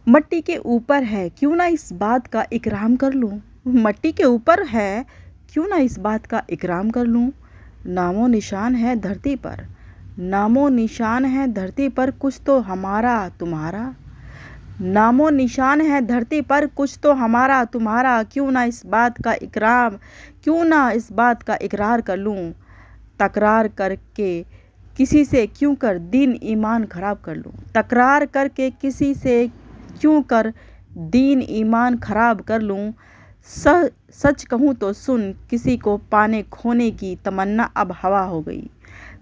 मट्टी के ऊपर है क्यों ना इस बात का इकराम कर लूँ। मट्टी के ऊपर है क्यों ना इस बात का इकराम कर लूँ। नामो निशान है धरती पर, नामो निशान है धरती पर कुछ तो हमारा तुम्हारा। नामो निशान है धरती पर कुछ तो हमारा तुम्हारा। क्यों ना इस बात का इकराम, क्यों ना इस बात का इकरार कर लूँ। तकरार करके किसी से क्यों कर दीन ईमान खराब कर लूँ। तकरार करके किसी से क्यों कर दीन ईमान खराब कर लूँ। सच कहूँ तो सुन, किसी को पाने खोने की तमन्ना अब हवा हो गई।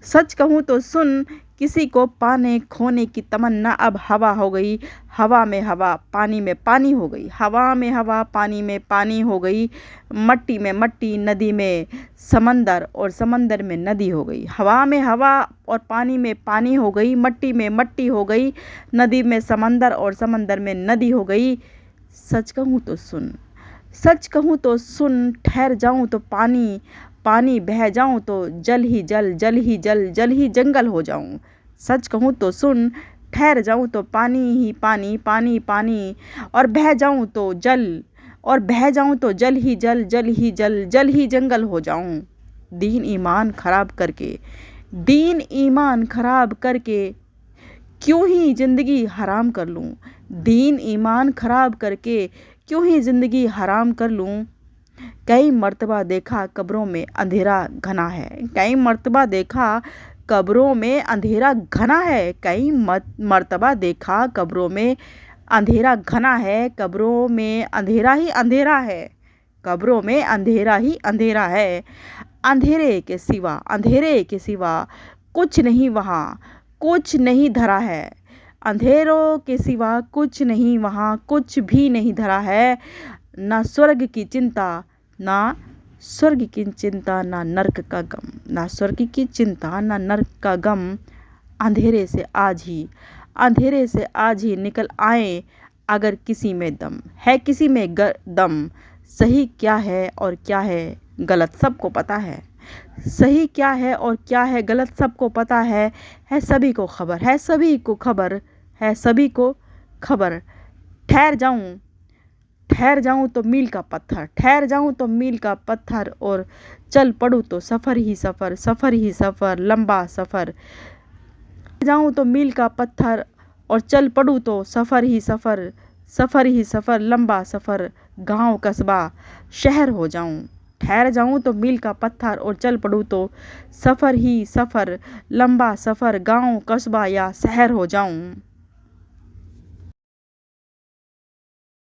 सच कहूँ तो सुन, किसी को पाने खोने की तमन्ना अब हवा हो गई। हवा में हवा, पानी में पानी हो गई। हवा में हवा, पानी में पानी हो गई। मट्टी में मट्टी, नदी में समंदर और समंदर में नदी हो गई। हवा में हवा और पानी में पानी हो गई। मट्टी में मट्टी हो गई। नदी में समंदर और समंदर में नदी हो गई। सच कहूँ तो सुन, सच कहूँ तो सुन, ठहर जाऊँ तो पानी पानी, बह जाऊँ तो जल ही जल, जल ही जल, जल ही जंगल हो जाऊँ। सच कहूँ तो सुन, ठहर जाऊँ तो पानी ही पानी, पानी पानी, और बह जाऊँ तो जल, और बह जाऊँ तो जल ही जल, जल ही जल, जल ही जंगल हो जाऊँ। दीन ईमान खराब करके, दीन ईमान खराब करके क्यों ही ज़िंदगी हराम कर लूँ। दीन ईमान खराब करके क्यों ही ज़िंदगी हराम कर लूँ। कई मर्तबा देखा कब्रों में अंधेरा घना है। कई मर्तबा देखा कब्रों में अंधेरा घना है। कई मर्तबा देखा कब्रों में अंधेरा घना है। कब्रों में अंधेरा ही अंधेरा है। कब्रों में अंधेरा ही अंधेरा है। अंधेरे के सिवा, अंधेरे के सिवा कुछ नहीं वहाँ, कुछ नहीं धरा है। अंधेरों के सिवा कुछ नहीं वहाँ, कुछ भी नहीं धरा है। ना स्वर्ग की चिंता, ना स्वर्ग की चिंता, ना नरक का गम। ना स्वर्ग की चिंता, ना नरक का गम। अंधेरे से आज ही, अंधेरे से आज ही निकल आए अगर किसी में दम है, किसी में दम। सही क्या है और क्या है गलत सबको पता है। सही क्या है और क्या है गलत सबको पता है सभी को खबर, है सभी को खबर, है सभी को खबर। ठहर जाऊं, ठहर जाऊं तो मील का पत्थर, ठहर जाऊं तो मील का पत्थर, और चल पड़ूं तो सफ़र ही सफ़र, सफ़र ही सफ़र, लंबा सफ़र। जाऊं तो मील का पत्थर और चल पड़ूं तो सफ़र ही सफ़र, सफ़र ही सफ़र, लंबा सफ़र। गांव कस्बा शहर हो जाऊं। ठहर जाऊं तो मील का पत्थर और चल पड़ूं तो सफ़र ही सफ़र, लंबा सफ़र। गांव कस्बा या शहर हो जाऊं।